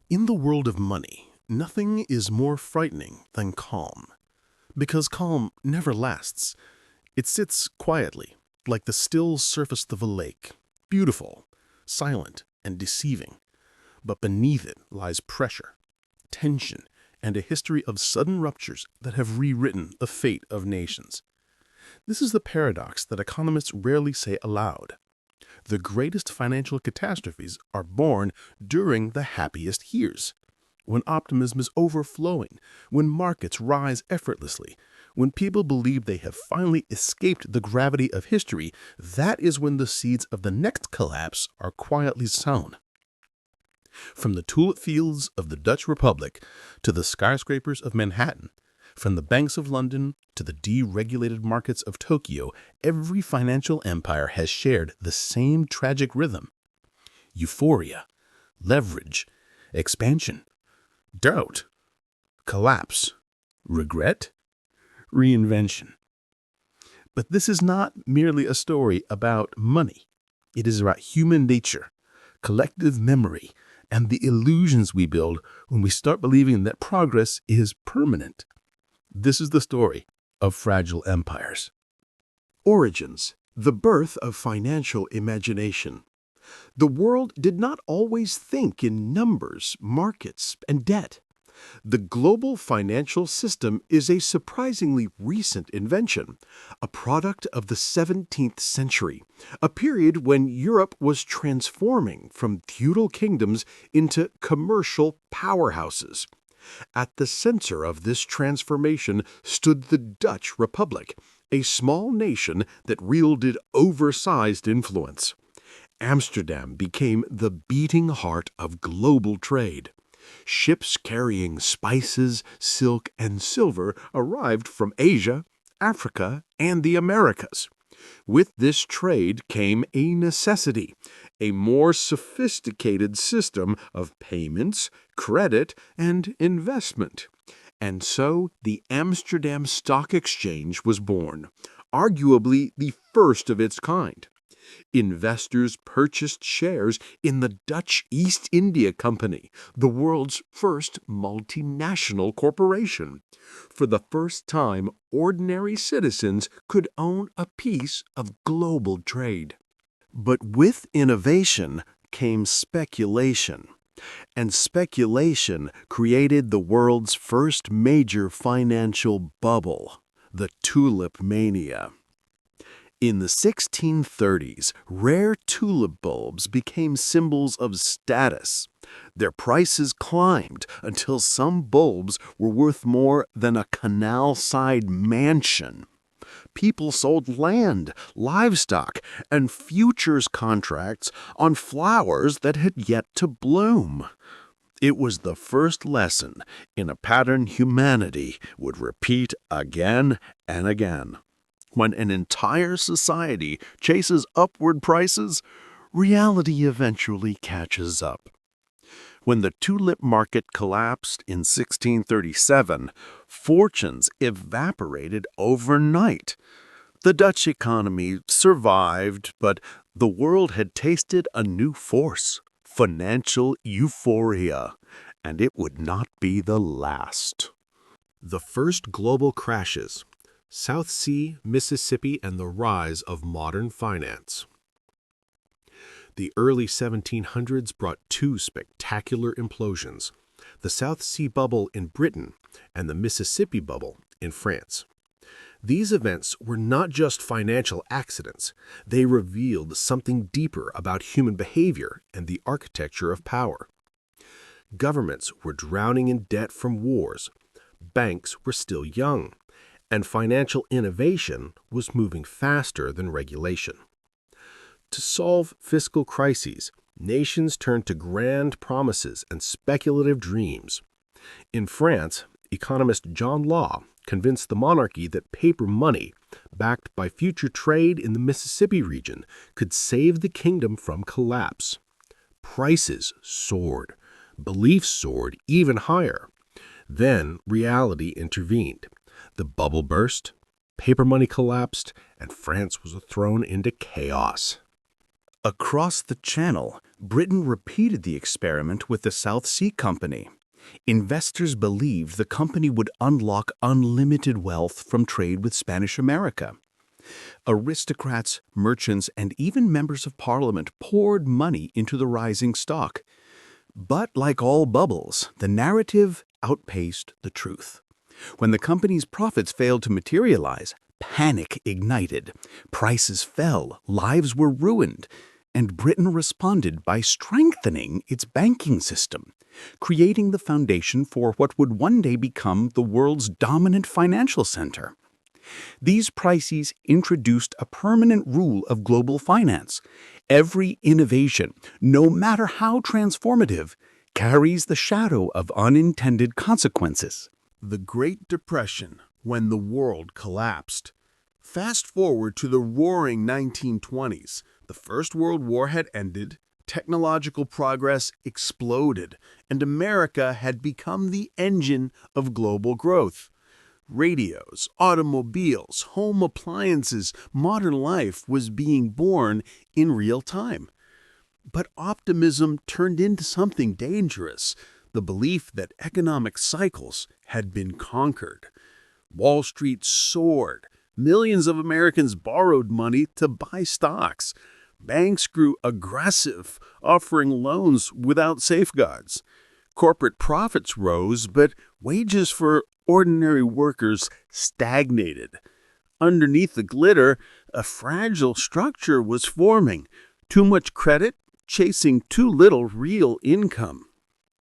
In the world of money, nothing is more frightening than calm. Because calm never lasts. It sits quietly, like the still surface of a lake, beautiful, silent, and deceiving. But beneath it lies pressure, tension, and a history of sudden ruptures that have rewritten the fate of nations. This is the paradox that economists rarely say aloud. The greatest financial catastrophes are born during the happiest years, when optimism is overflowing, when markets rise effortlessly, when people believe they have finally escaped the gravity of history. That is when the seeds of the next collapse are quietly sown. From the tulip fields of the Dutch Republic to the skyscrapers of Manhattan, from the banks of London to the deregulated markets of Tokyo, every financial empire has shared the same tragic rhythm. Euphoria, leverage, expansion, doubt, collapse, regret, reinvention. But this is not merely a story about money. It is about human nature, collective memory, and the illusions we build when we start believing that progress is permanent. This is the story of fragile empires. Origins, the birth of financial imagination. The world did not always think in numbers, markets, and debt. The global financial system is a surprisingly recent invention, a product of the 17th century, a period when Europe was transforming from feudal kingdoms into commercial powerhouses. At the center of this transformation stood the Dutch Republic, a small nation that wielded oversized influence. Amsterdam became the beating heart of global trade. Ships carrying spices, silk, and silver arrived from Asia, Africa, and the Americas. With this trade came a necessity, a more sophisticated system of payments, credit, and investment. And so the Amsterdam Stock Exchange was born, arguably the first of its kind. Investors purchased shares in the Dutch East India Company, the world's first multinational corporation. For the first time, ordinary citizens could own a piece of global trade. But with innovation came speculation, and speculation created the world's first major financial bubble, the Tulip Mania. In the 1630s, rare tulip bulbs became symbols of status. Their prices climbed until some bulbs were worth more than a canal-side mansion. People sold land, livestock, and futures contracts on flowers that had yet to bloom. It was the first lesson in a pattern humanity would repeat again and again. When an entire society chases upward prices, reality eventually catches up. When the tulip market collapsed in 1637, fortunes evaporated overnight. The Dutch economy survived, but the world had tasted a new force, financial euphoria, and it would not be the last. The first global crashes. South Sea, Mississippi, and the rise of modern finance. The early 1700s brought two spectacular implosions, the South Sea bubble in Britain and the Mississippi bubble in France. These events were not just financial accidents. They revealed something deeper about human behavior and the architecture of power. Governments were drowning in debt from wars. Banks were still young. And financial innovation was moving faster than regulation. To solve fiscal crises, nations turned to grand promises and speculative dreams. In France, economist John Law convinced the monarchy that paper money, backed by future trade in the Mississippi region, could save the kingdom from collapse. Prices soared. Beliefs soared even higher. Then reality intervened. The bubble burst, paper money collapsed, and France was thrown into chaos. Across the Channel, Britain repeated the experiment with the South Sea Company. Investors believed the company would unlock unlimited wealth from trade with Spanish America. Aristocrats, merchants, and even members of Parliament poured money into the rising stock. But like all bubbles, the narrative outpaced the truth. When the company's profits failed to materialize, panic ignited. Prices fell, lives were ruined, and Britain responded by strengthening its banking system, creating the foundation for what would one day become the world's dominant financial center. These crises introduced a permanent rule of global finance. Every innovation, no matter how transformative, carries the shadow of unintended consequences. The Great Depression, when the world collapsed. Fast forward to the roaring 1920s. The First World War had ended, technological progress exploded, and America had become the engine of global growth. Radios, automobiles, home appliances, modern life was being born in real time. But optimism turned into something dangerous, the belief that economic cycles had been conquered. Wall Street soared. Millions of Americans borrowed money to buy stocks. Banks grew aggressive, offering loans without safeguards. Corporate profits rose, but wages for ordinary workers stagnated. Underneath the glitter, a fragile structure was forming. Too much credit, chasing too little real income.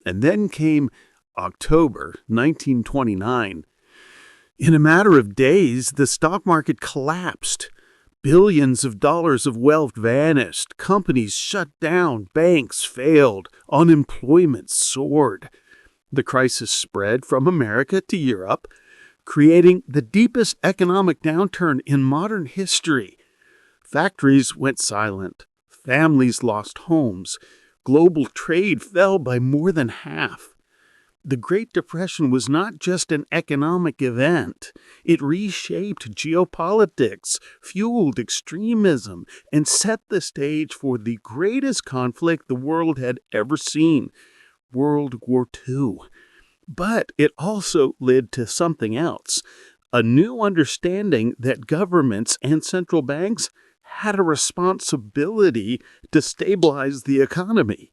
And then came October 1929. In a matter of days, the stock market collapsed. Billions of dollars of wealth vanished. Companies shut down. Banks failed. Unemployment soared. The crisis spread from America to Europe, creating the deepest economic downturn in modern history. Factories went silent. Families lost homes. Global trade fell by more than half. The Great Depression was not just an economic event. It reshaped geopolitics, fueled extremism, and set the stage for the greatest conflict the world had ever seen, World War II. But it also led to something else, a new understanding that governments and central banks had a responsibility to stabilize the economy.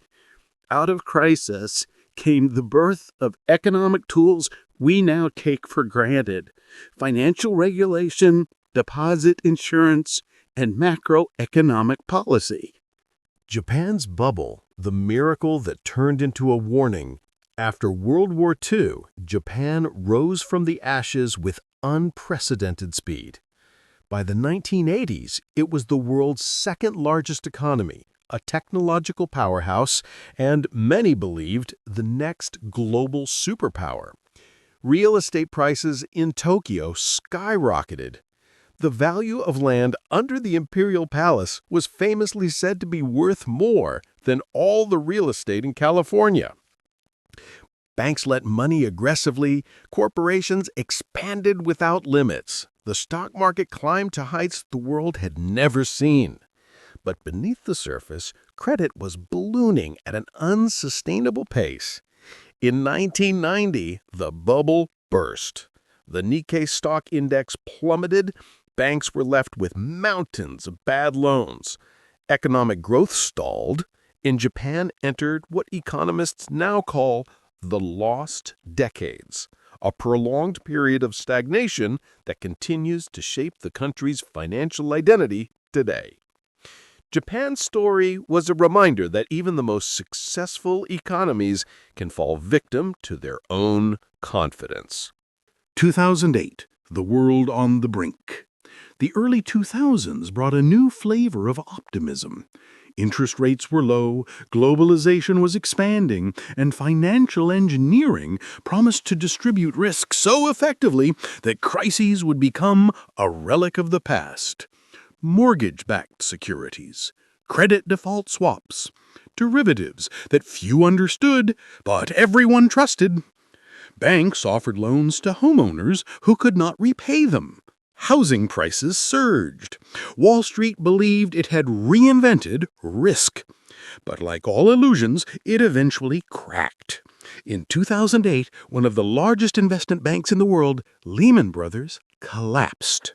Out of crisis came the birth of economic tools we now take for granted: financial regulation, deposit insurance, and macroeconomic policy. Japan's bubble, the miracle that turned into a warning. After World War II, Japan rose from the ashes with unprecedented speed. By the 1980s, it was the world's second-largest economy, a technological powerhouse, and many believed the next global superpower. Real estate prices in Tokyo skyrocketed. The value of land under the Imperial Palace was famously said to be worth more than all the real estate in California. Banks lent money aggressively, corporations expanded without limits. The stock market climbed to heights the world had never seen. But beneath the surface, credit was ballooning at an unsustainable pace. In 1990, the bubble burst. The Nikkei stock index plummeted. Banks were left with mountains of bad loans. Economic growth stalled, and Japan entered what economists now call the lost decades, a prolonged period of stagnation that continues to shape the country's financial identity today. Japan's story was a reminder that even the most successful economies can fall victim to their own confidence. 2008, the world on the brink. The early 2000s brought a new flavor of optimism. Interest rates were low, globalization was expanding, and financial engineering promised to distribute risk so effectively that crises would become a relic of the past. Mortgage-backed securities, credit default swaps, derivatives that few understood but everyone trusted. Banks offered loans to homeowners who could not repay them. Housing prices surged. Wall Street believed it had reinvented risk. But like all illusions, it eventually cracked. In 2008, one of the largest investment banks in the world, Lehman Brothers, collapsed.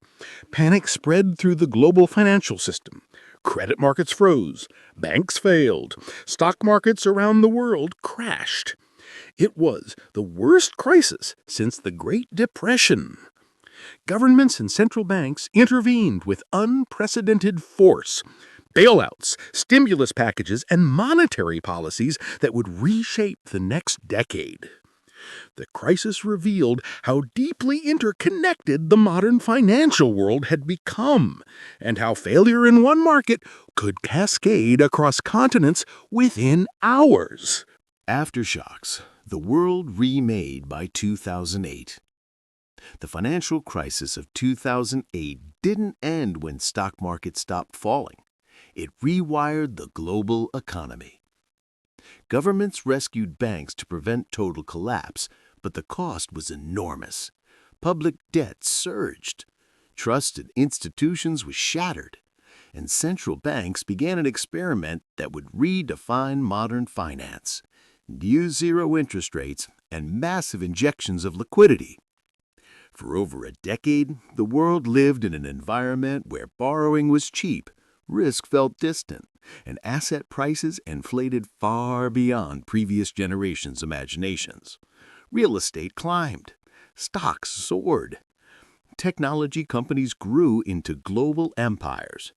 Panic spread through the global financial system. Credit markets froze. Banks failed. Stock markets around the world crashed. It was the worst crisis since the Great Depression. Governments and central banks intervened with unprecedented force. Bailouts, stimulus packages, and monetary policies that would reshape the next decade. The crisis revealed how deeply interconnected the modern financial world had become, and how failure in one market could cascade across continents within hours. Aftershocks, the world remade by 2008. The financial crisis of 2008 didn't end when stock markets stopped falling. It rewired the global economy. Governments rescued banks to prevent total collapse, but the cost was enormous. Public debt surged. Trust in institutions was shattered. And central banks began an experiment that would redefine modern finance. Near zero interest rates and massive injections of liquidity. For over a decade, the world lived in an environment where borrowing was cheap, risk felt distant, and asset prices inflated far beyond previous generations' imaginations. Real estate climbed. Stocks soared. Technology companies grew into global empires.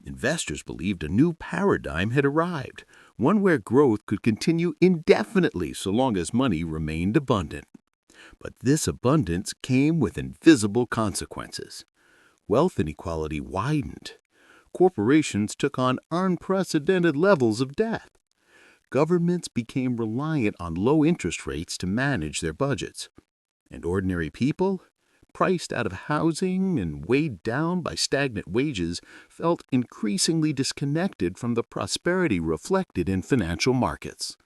Investors believed a new paradigm had arrived, one where growth could continue indefinitely so long as money remained abundant. But this abundance came with invisible consequences. Wealth inequality widened. Corporations took on unprecedented levels of debt. Governments became reliant on low interest rates to manage their budgets. And ordinary people, priced out of housing and weighed down by stagnant wages, felt increasingly disconnected from the prosperity reflected in financial markets.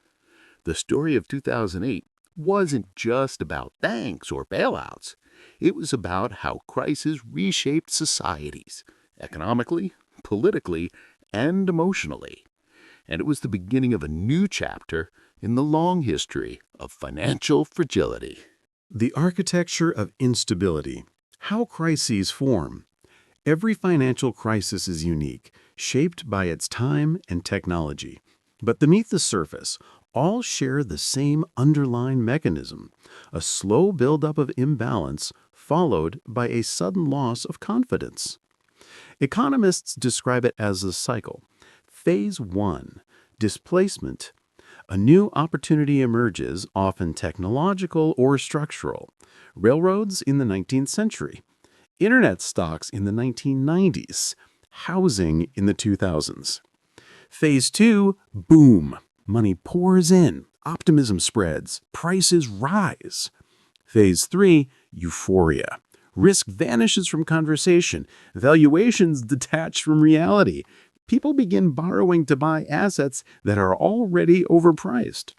The story of 2008 wasn't just about banks or bailouts. It was about how crises reshaped societies, economically, politically, and emotionally. And it was the beginning of a new chapter in the long history of financial fragility. The architecture of instability. How crises form. Every financial crisis is unique, shaped by its time and technology. But beneath the surface, all share the same underlying mechanism, a slow buildup of imbalance followed by a sudden loss of confidence. Economists describe it as a cycle. Phase 1, displacement. A new opportunity emerges, often technological or structural. Railroads in the 19th century. Internet stocks in the 1990s. Housing in the 2000s. Phase 2, boom. Money pours in. Optimism spreads. Prices rise. Phase 3, euphoria. Risk vanishes from conversation. Valuations detach from reality. People begin borrowing to buy assets that are already overpriced.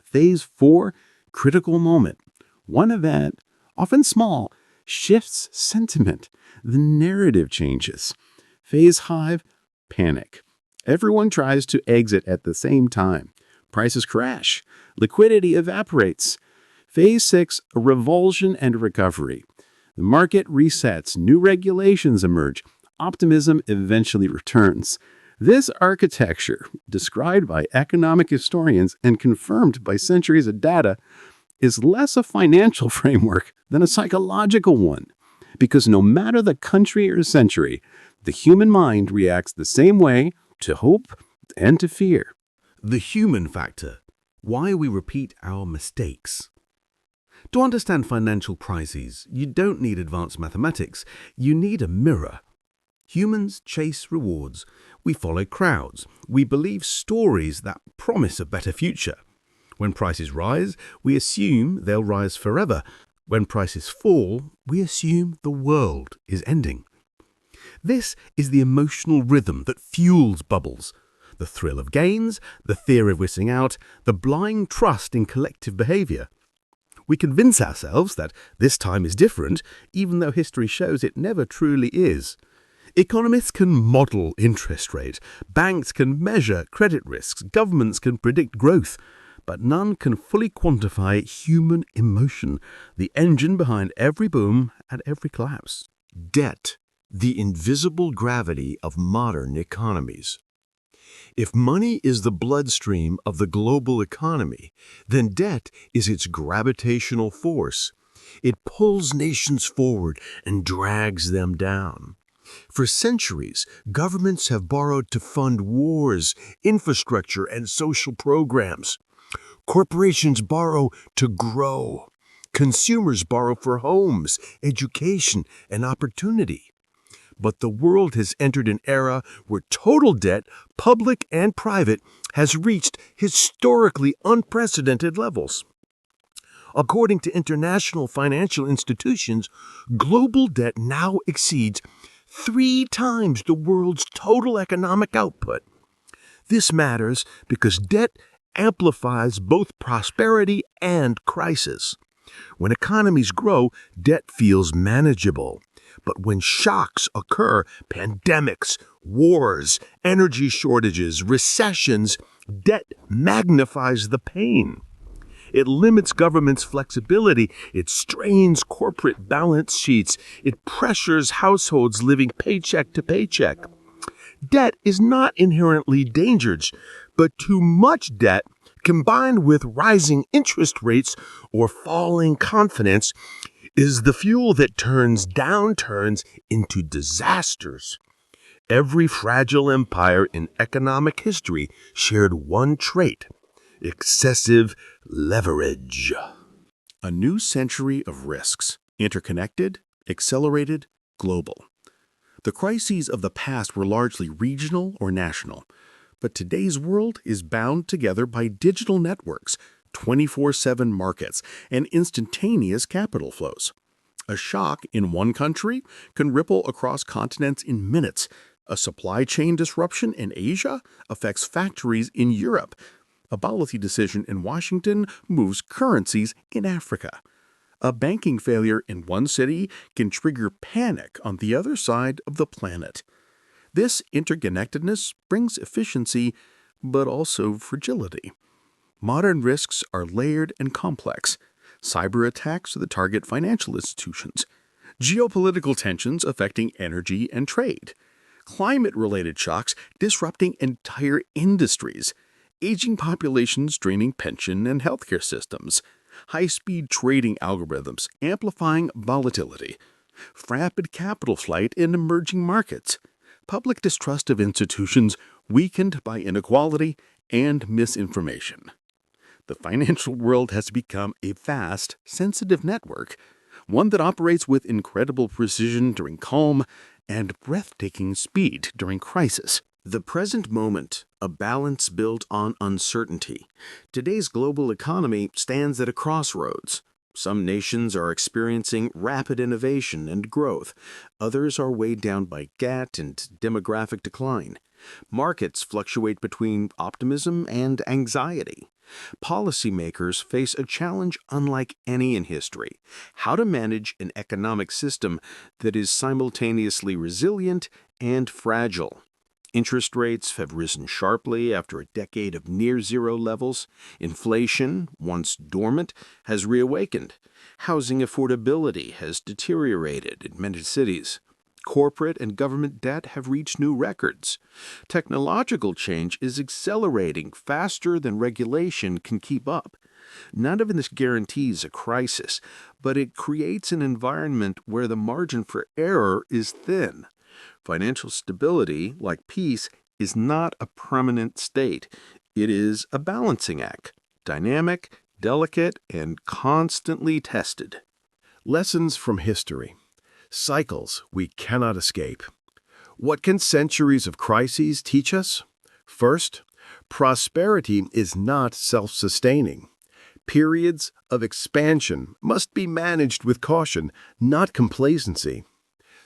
Phase 4, critical moment. One event, often small, shifts sentiment. The narrative changes. Phase 5, panic. Everyone tries to exit at the same time. Prices crash. Liquidity evaporates. Phase 6, a revulsion and recovery. The market resets. New regulations emerge. Optimism eventually returns. This architecture, described by economic historians and confirmed by centuries of data, is less a financial framework than a psychological one. Because no matter the country or century, the human mind reacts the same way to hope and to fear. The human factor. Why we repeat our mistakes. To understand financial crises, you don't need advanced mathematics. You need a mirror. Humans chase rewards. We follow crowds. We believe stories that promise a better future. When prices rise, we assume they'll rise forever. When prices fall, we assume the world is ending. This is the emotional rhythm that fuels bubbles. The thrill of gains, the fear of missing out, the blind trust in collective behavior. We convince ourselves that this time is different, even though history shows it never truly is. Economists can model interest rate, banks can measure credit risks, governments can predict growth, but none can fully quantify human emotion, the engine behind every boom and every collapse. Debt, the invisible gravity of modern economies. If money is the bloodstream of the global economy, then debt is its gravitational force. It pulls nations forward and drags them down. For centuries, governments have borrowed to fund wars, infrastructure, and social programs. Corporations borrow to grow. Consumers borrow for homes, education, and opportunity. But the world has entered an era where total debt, public and private, has reached historically unprecedented levels. According to international financial institutions, global debt now exceeds 3 times the world's total economic output. This matters because debt amplifies both prosperity and crisis. When economies grow, debt feels manageable. But when shocks occur, pandemics, wars, energy shortages, recessions, debt magnifies the pain. It limits government's flexibility, it strains corporate balance sheets, it pressures households living paycheck to paycheck. Debt is not inherently dangerous, but too much debt combined with rising interest rates or falling confidence is the fuel that turns downturns into disasters. Every fragile empire in economic history shared one trait: excessive leverage. A new century of risks, interconnected, accelerated, global. The crises of the past were largely regional or national, but today's world is bound together by digital networks, 24/7 markets, and instantaneous capital flows. A shock in one country can ripple across continents in minutes. A supply chain disruption in Asia affects factories in Europe. A policy decision in Washington moves currencies in Africa. A banking failure in one city can trigger panic on the other side of the planet. This interconnectedness brings efficiency, but also fragility. Modern risks are layered and complex. Cyber attacks target financial institutions. Geopolitical tensions affecting energy and trade. Climate-related shocks disrupting entire industries. Aging populations draining pension and healthcare systems. High-speed trading algorithms amplifying volatility. Rapid capital flight in emerging markets. Public distrust of institutions weakened by inequality and misinformation. The financial world has become a vast, sensitive network, one that operates with incredible precision during calm and breathtaking speed during crisis. The present moment, a balance built on uncertainty. Today's global economy stands at a crossroads. Some nations are experiencing rapid innovation and growth. Others are weighed down by debt and demographic decline. Markets fluctuate between optimism and anxiety. Policymakers face a challenge unlike any in history: how to manage an economic system that is simultaneously resilient and fragile. Interest rates have risen sharply after a decade of near-zero levels. Inflation, once dormant, has reawakened. Housing affordability has deteriorated in many cities. Corporate and government debt have reached new records. Technological change is accelerating faster than regulation can keep up. None of this guarantees a crisis, but it creates an environment where the margin for error is thin. Financial stability, like peace, is not a permanent state. It is a balancing act, dynamic, delicate, and constantly tested. Lessons from history. Cycles we cannot escape. What can centuries of crises teach us? First, prosperity is not self-sustaining. Periods of expansion must be managed with caution, not complacency.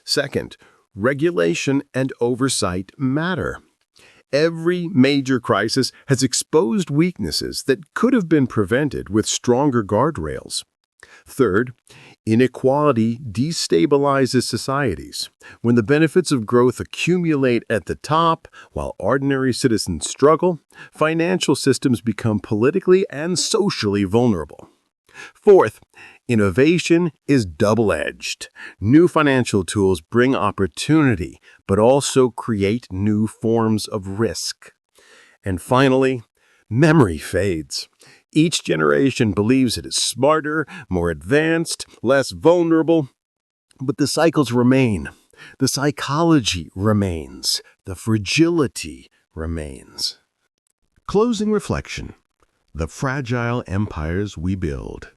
Second, regulation and oversight matter. Every major crisis has exposed weaknesses that could have been prevented with stronger guardrails. Third, inequality destabilizes societies. When the benefits of growth accumulate at the top while ordinary citizens struggle, financial systems become politically and socially vulnerable. Fourth, innovation is double-edged. New financial tools bring opportunity, but also create new forms of risk. And finally, memory fades. Each generation believes it is smarter, more advanced, less vulnerable, but the cycles remain. The psychology remains. The fragility remains. Closing reflection. The fragile empires we build.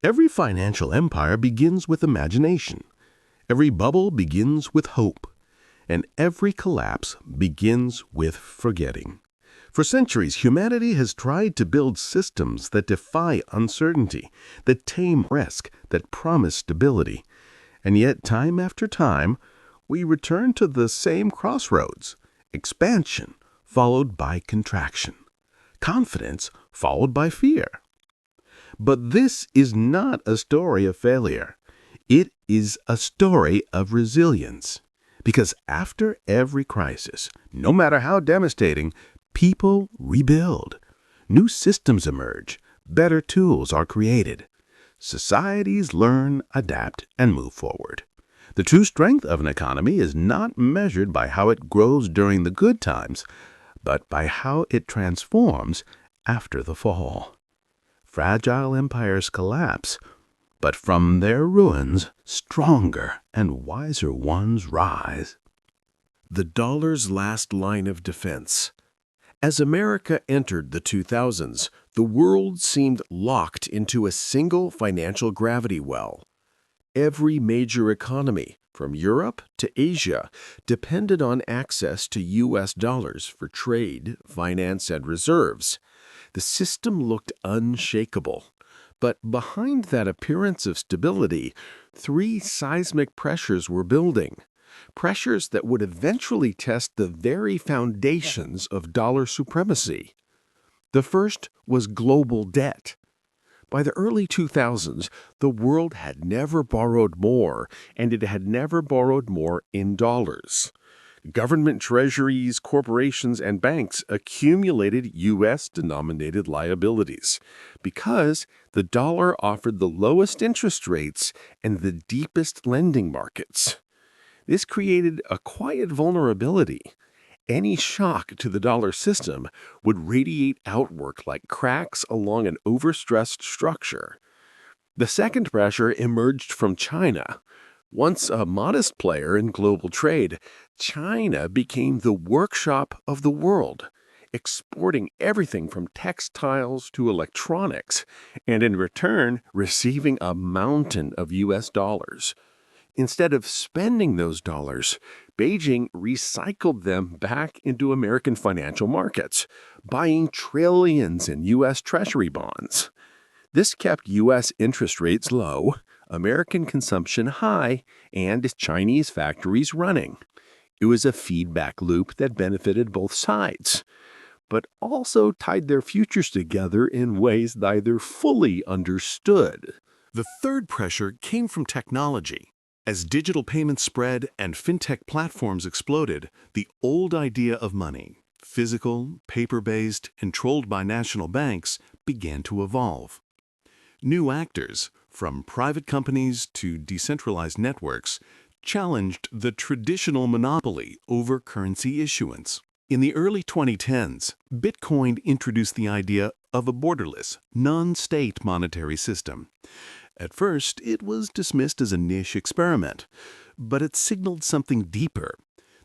Every financial empire begins with imagination. Every bubble begins with hope. And every collapse begins with forgetting. For centuries, humanity has tried to build systems that defy uncertainty, that tame risk, that promise stability. And yet, time after time, we return to the same crossroads: expansion followed by contraction, confidence followed by fear. But this is not a story of failure. It is a story of resilience. Because after every crisis, no matter how devastating, people rebuild. New systems emerge. Better tools are created. Societies learn, adapt, and move forward. The true strength of an economy is not measured by how it grows during the good times, but by how it transforms after the fall. Fragile empires collapse, but from their ruins, stronger and wiser ones rise. The dollar's last line of defense. As America entered the 2000s, the world seemed locked into a single financial gravity well. Every major economy, from Europe to Asia, depended on access to U.S. dollars for trade, finance, and reserves. The system looked unshakable. But behind that appearance of stability, three seismic pressures were building. Pressures that would eventually test the very foundations of dollar supremacy. The first was global debt. By the early 2000s, the world had never borrowed more, and it had never borrowed more in dollars. Government treasuries, corporations, and banks accumulated U.S.-denominated liabilities because the dollar offered the lowest interest rates and the deepest lending markets. This created a quiet vulnerability. Any shock to the dollar system would radiate outward like cracks along an overstressed structure. The second pressure emerged from China. Once a modest player in global trade, China became the workshop of the world, exporting everything from textiles to electronics, and in return receiving a mountain of U.S. dollars. Instead of spending those dollars, Beijing recycled them back into American financial markets, buying trillions in U.S. Treasury bonds. This kept U.S. interest rates low, American consumption high, and Chinese factories running. It was a feedback loop that benefited both sides, but also tied their futures together in ways neither fully understood. The third pressure came from technology. As digital payments spread and fintech platforms exploded, the old idea of money, physical, paper-based, controlled by national banks, began to evolve. New actors, from private companies to decentralized networks, challenged the traditional monopoly over currency issuance. In the early 2010s, Bitcoin introduced the idea of a borderless, non-state monetary system. At first, it was dismissed as a niche experiment, but it signaled something deeper,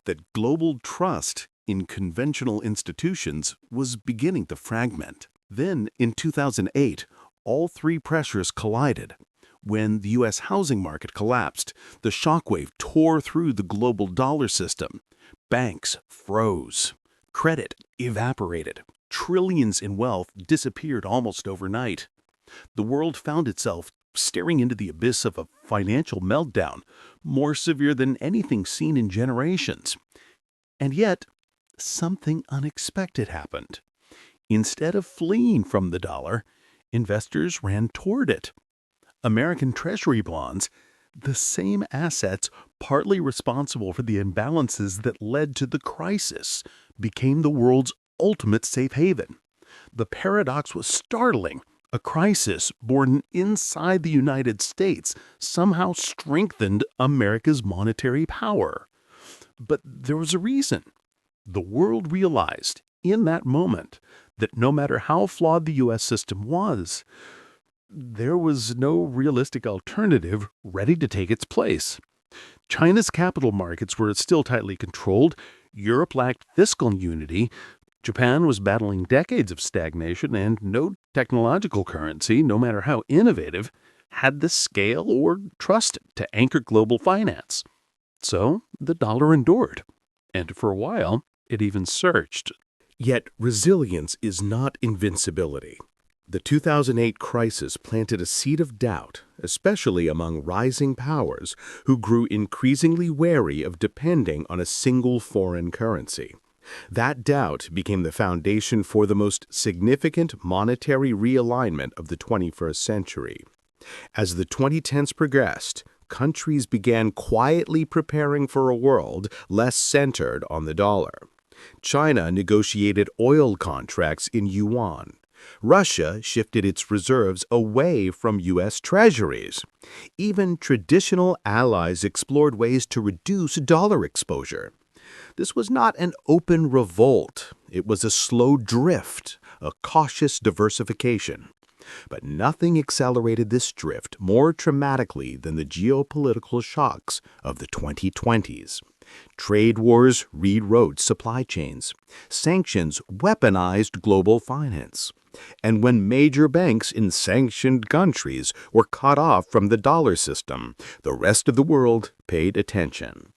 that global trust in conventional institutions was beginning to fragment. Then, in 2008, all three pressures collided. When the U.S. housing market collapsed, the shockwave tore through the global dollar system. Banks froze. Credit evaporated. Trillions in wealth disappeared almost overnight. The world found itself staring into the abyss of a financial meltdown, more severe than anything seen in generations. And yet, something unexpected happened. Instead of fleeing from the dollar, investors ran toward it. American Treasury bonds, the same assets partly responsible for the imbalances that led to the crisis, became the world's ultimate safe haven. The paradox was startling. A crisis born inside the United States somehow strengthened America's monetary power. But there was a reason. The world realized in that moment that no matter how flawed the U.S. system was, there was no realistic alternative ready to take its place. China's capital markets were still tightly controlled, Europe lacked fiscal unity, Japan was battling decades of stagnation, and no technological currency, no matter how innovative, had the scale or trust to anchor global finance. So the dollar endured, and for a while, it even surged. Yet resilience is not invincibility. The 2008 crisis planted a seed of doubt, especially among rising powers who grew increasingly wary of depending on a single foreign currency. That doubt became the foundation for the most significant monetary realignment of the 21st century. As the 2010s progressed, countries began quietly preparing for a world less centered on the dollar. China negotiated oil contracts in yuan. Russia shifted its reserves away from U.S. treasuries. Even traditional allies explored ways to reduce dollar exposure. This was not an open revolt. It was a slow drift, a cautious diversification. But nothing accelerated this drift more dramatically than the geopolitical shocks of the 2020s. Trade wars rewrote supply chains. Sanctions weaponized global finance. And when major banks in sanctioned countries were cut off from the dollar system, the rest of the world paid attention.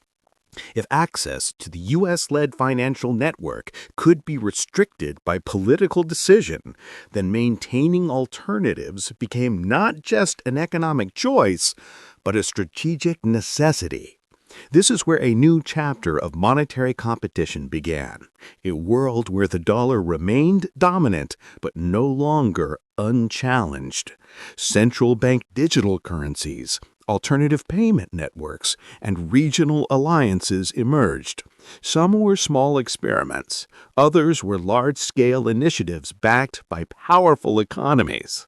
If access to the U.S.-led financial network could be restricted by political decision, then maintaining alternatives became not just an economic choice, but a strategic necessity. This is where a new chapter of monetary competition began, a world where the dollar remained dominant but no longer unchallenged. Central bank digital currencies, alternative payment networks, and regional alliances emerged. Some were small experiments. Others were large-scale initiatives backed by powerful economies.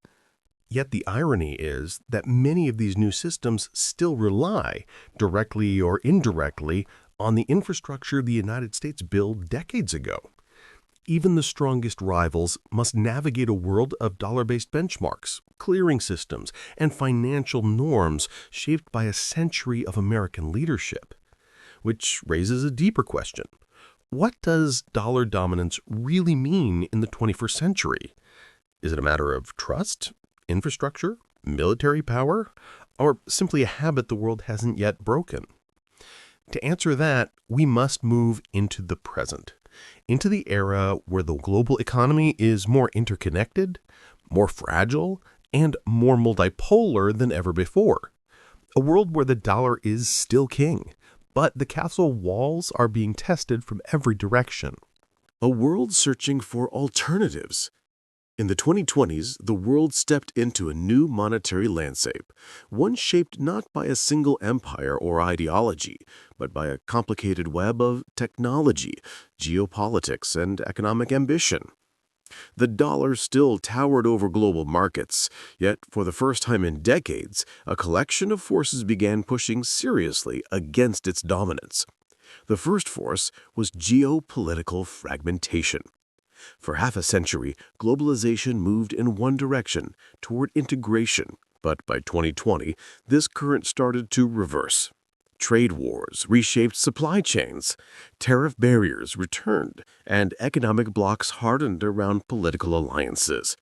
Yet the irony is that many of these new systems still rely, directly or indirectly, on the infrastructure the United States built decades ago. Even the strongest rivals must navigate a world of dollar-based benchmarks, clearing systems, and financial norms shaped by a century of American leadership. Which raises a deeper question. What does dollar dominance really mean in the 21st century? Is it a matter of trust, infrastructure, military power, or simply a habit the world hasn't yet broken? To answer that, we must move into the present, into the era where the global economy is more interconnected, more fragile, and more multipolar than ever before. A world where the dollar is still king, but the castle walls are being tested from every direction. A world searching for alternatives. In the 2020s, the world stepped into a new monetary landscape, one shaped not by a single empire or ideology, but by a complicated web of technology, geopolitics, and economic ambition. The dollar still towered over global markets, yet for the first time in decades, a collection of forces began pushing seriously against its dominance. The first force was geopolitical fragmentation. For half a century, globalization moved in one direction, toward integration. But by 2020, this current started to reverse. Trade wars reshaped supply chains, tariff barriers returned, and economic blocs hardened around political alliances.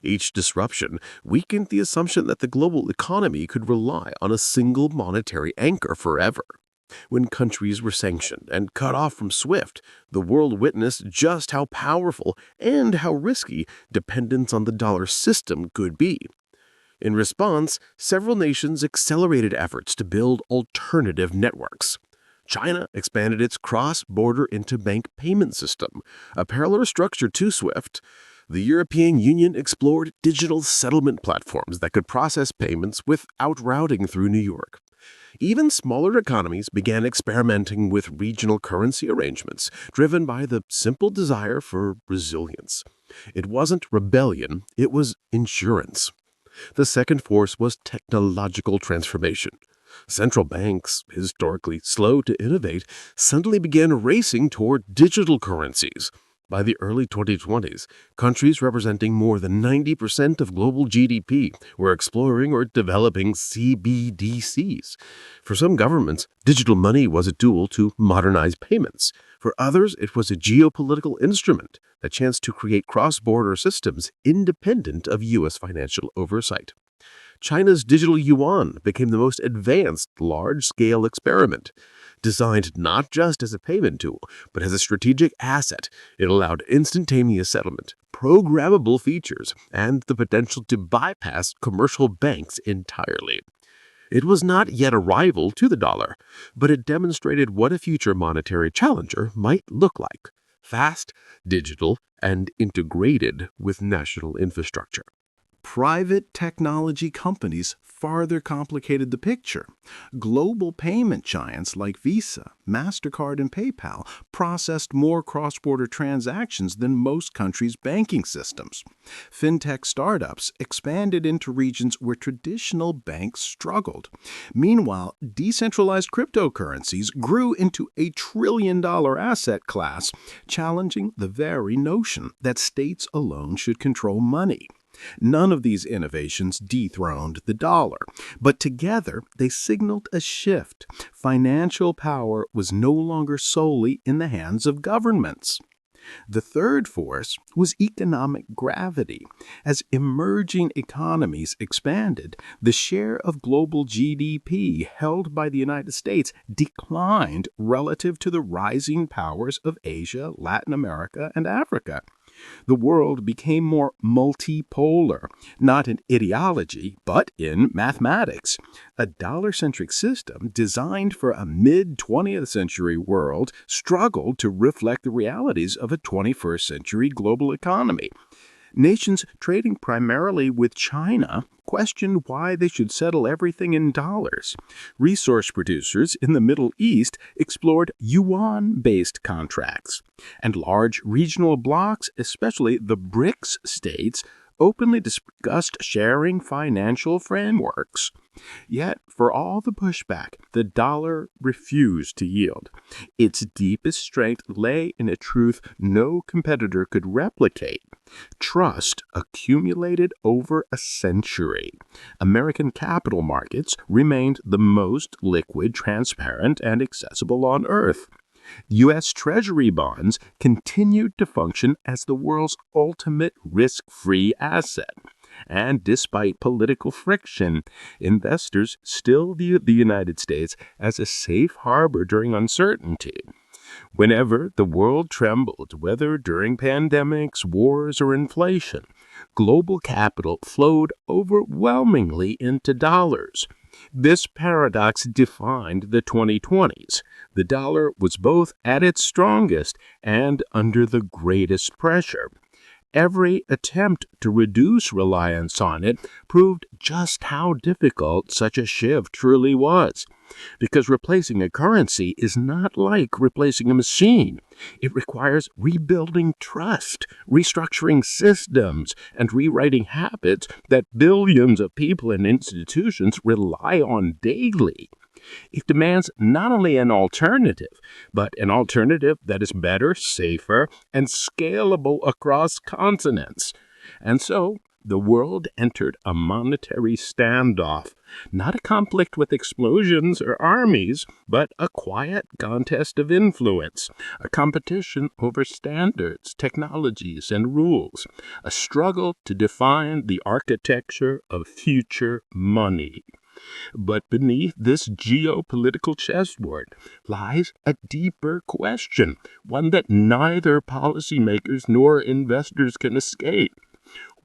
Each disruption weakened the assumption that the global economy could rely on a single monetary anchor forever. When countries were sanctioned and cut off from SWIFT, the world witnessed just how powerful and how risky dependence on the dollar system could be. In response, several nations accelerated efforts to build alternative networks. China expanded its cross-border interbank payment system, a parallel structure to SWIFT. The European Union explored digital settlement platforms that could process payments without routing through New York. Even smaller economies began experimenting with regional currency arrangements, driven by the simple desire for resilience. It wasn't rebellion, it was insurance. The second force was technological transformation. Central banks, historically slow to innovate, suddenly began racing toward digital currencies. By the early 2020s, countries representing more than 90% of global GDP were exploring or developing CBDCs. For some governments, digital money was a tool to modernize payments. For others, it was a geopolitical instrument, a chance to create cross-border systems independent of U.S. financial oversight. China's digital yuan became the most advanced large-scale experiment. Designed not just as a payment tool, but as a strategic asset, it allowed instantaneous settlement, programmable features, and the potential to bypass commercial banks entirely. It was not yet a rival to the dollar, but it demonstrated what a future monetary challenger might look like: fast, digital, and integrated with national infrastructure. Private technology companies farther complicated the picture. Global payment giants like Visa, MasterCard, and PayPal processed more cross-border transactions than most countries' banking systems. Fintech startups expanded into regions where traditional banks struggled. Meanwhile, decentralized cryptocurrencies grew into a trillion-dollar asset class, challenging the very notion that states alone should control money. None of these innovations dethroned the dollar, but together they signaled a shift. Financial power was no longer solely in the hands of governments. The third force was economic gravity. As emerging economies expanded, the share of global GDP held by the United States declined relative to the rising powers of Asia, Latin America, and Africa. The world became more multipolar, not in ideology, but in mathematics. A dollar-centric system designed for a mid-20th century world struggled to reflect the realities of a 21st century global economy. Nations trading primarily with China questioned why they should settle everything in dollars. Resource producers in the Middle East explored yuan-based contracts. And large regional blocs, especially the BRICS states, openly discussed sharing financial frameworks. Yet, for all the pushback, the dollar refused to yield. Its deepest strength lay in a truth no competitor could replicate: trust accumulated over a century. American capital markets remained the most liquid, transparent, and accessible on Earth. U.S. Treasury bonds continued to function as the world's ultimate risk-free asset. And despite political friction, investors still viewed the United States as a safe harbor during uncertainty. Whenever the world trembled, whether during pandemics, wars, or inflation, global capital flowed overwhelmingly into dollars. This paradox defined the 2020s. The dollar was both at its strongest and under the greatest pressure. Every attempt to reduce reliance on it proved just how difficult such a shift truly was. Because replacing a currency is not like replacing a machine. It requires rebuilding trust, restructuring systems, and rewriting habits that billions of people and institutions rely on daily. It demands not only an alternative, but an alternative that is better, safer, and scalable across continents. And so, the world entered a monetary standoff, not a conflict with explosions or armies, but a quiet contest of influence, a competition over standards, technologies, and rules, a struggle to define the architecture of future money. But beneath this geopolitical chessboard lies a deeper question, one that neither policymakers nor investors can escape.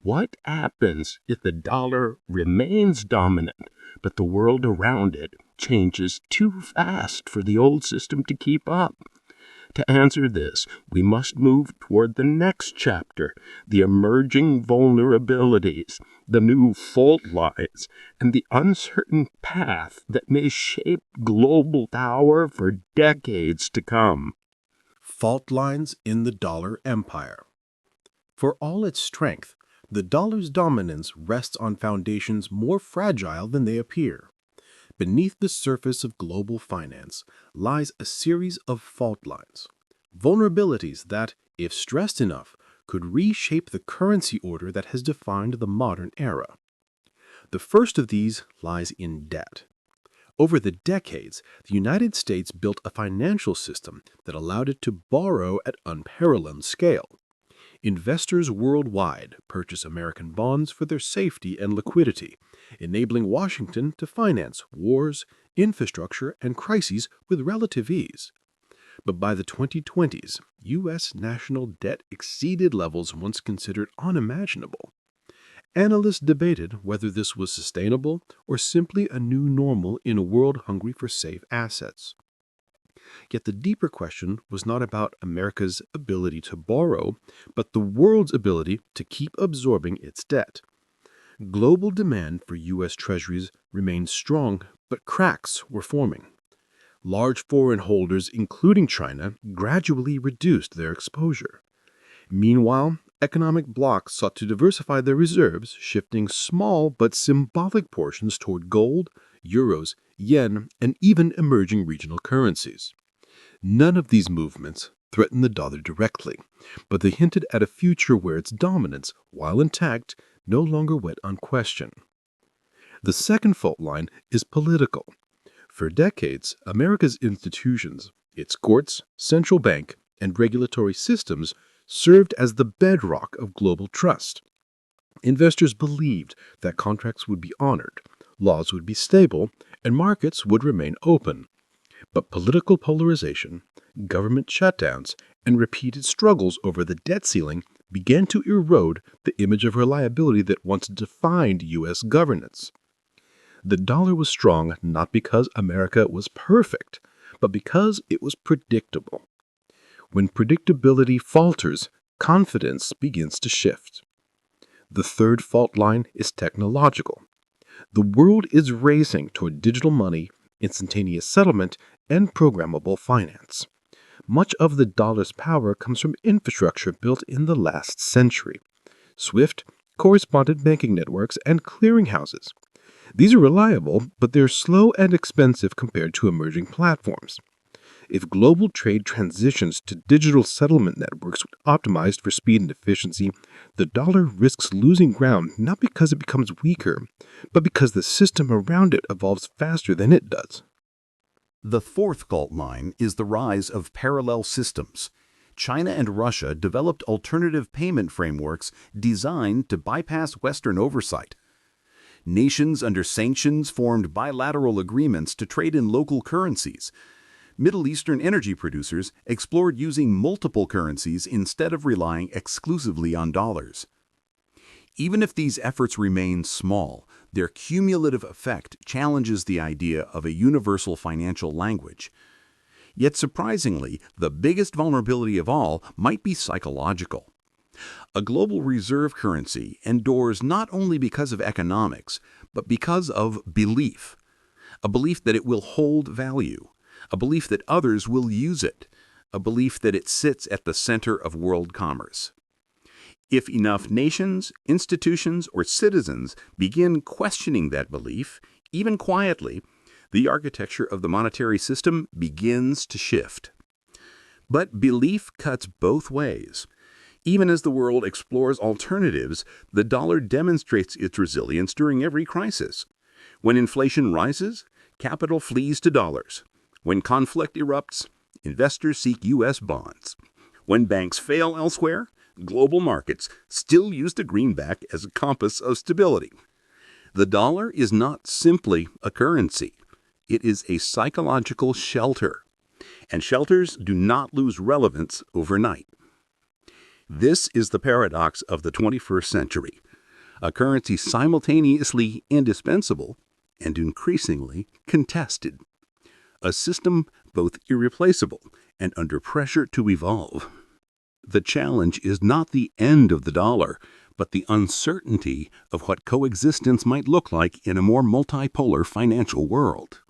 What happens if the dollar remains dominant, but the world around it changes too fast for the old system to keep up? To answer this, we must move toward the next chapter, the emerging vulnerabilities, the new fault lines, and the uncertain path that may shape global power for decades to come. Fault lines in the dollar empire. For all its strength, the dollar's dominance rests on foundations more fragile than they appear. Beneath the surface of global finance lies a series of fault lines, vulnerabilities that, if stressed enough, could reshape the currency order that has defined the modern era. The first of these lies in debt. Over the decades, the United States built a financial system that allowed it to borrow at unparalleled scale. Investors worldwide purchase American bonds for their safety and liquidity, enabling Washington to finance wars, infrastructure, and crises with relative ease. But by the 2020s, U.S. national debt exceeded levels once considered unimaginable. Analysts debated whether this was sustainable or simply a new normal in a world hungry for safe assets. Yet the deeper question was not about America's ability to borrow, but the world's ability to keep absorbing its debt. Global demand for U.S. treasuries remained strong, but cracks were forming. Large foreign holders, including China, gradually reduced their exposure. Meanwhile, economic blocs sought to diversify their reserves, shifting small but symbolic portions toward gold, euros, yen, and even emerging regional currencies. None of these movements threatened the dollar directly, but they hinted at a future where its dominance, while intact, no longer went unquestioned. The second fault line is political. For decades, America's institutions, its courts, central bank, and regulatory systems served as the bedrock of global trust. Investors believed that contracts would be honored, laws would be stable, and markets would remain open. But political polarization, government shutdowns, and repeated struggles over the debt ceiling began to erode the image of reliability that once defined U.S. governance. The dollar was strong not because America was perfect, but because it was predictable. When predictability falters, confidence begins to shift. The third fault line is technological. The world is racing toward digital money, instantaneous settlement, and programmable finance. Much of the dollar's power comes from infrastructure built in the last century: SWIFT, correspondent banking networks, and clearinghouses. These are reliable, but they're slow and expensive compared to emerging platforms. If global trade transitions to digital settlement networks optimized for speed and efficiency, the dollar risks losing ground not because it becomes weaker, but because the system around it evolves faster than it does. The fourth fault line is the rise of parallel systems. China and Russia developed alternative payment frameworks designed to bypass Western oversight. Nations under sanctions formed bilateral agreements to trade in local currencies. Middle Eastern energy producers explored using multiple currencies instead of relying exclusively on dollars. Even if these efforts remain small, their cumulative effect challenges the idea of a universal financial language. Yet surprisingly, the biggest vulnerability of all might be psychological. A global reserve currency endures not only because of economics, but because of belief. A belief that it will hold value. A belief that others will use it. A belief that it sits at the center of world commerce. If enough nations, institutions, or citizens begin questioning that belief, even quietly, the architecture of the monetary system begins to shift. But belief cuts both ways. Even as the world explores alternatives, the dollar demonstrates its resilience during every crisis. When inflation rises, capital flees to dollars. When conflict erupts, investors seek U.S. bonds. When banks fail elsewhere, global markets still use the greenback as a compass of stability. The dollar is not simply a currency. It is a psychological shelter. And shelters do not lose relevance overnight. This is the paradox of the 21st century. A currency simultaneously indispensable and increasingly contested. A system both irreplaceable and under pressure to evolve. The challenge is not the end of the dollar, but the uncertainty of what coexistence might look like in a more multipolar financial world.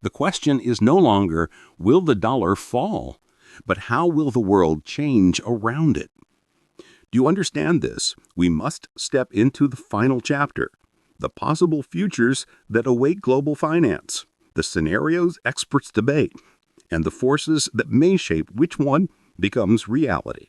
The question is no longer, will the dollar fall, but how will the world change around it? Do you understand this? We must step into the final chapter, the possible futures that await global finance, the scenarios experts debate, and the forces that may shape which one becomes reality.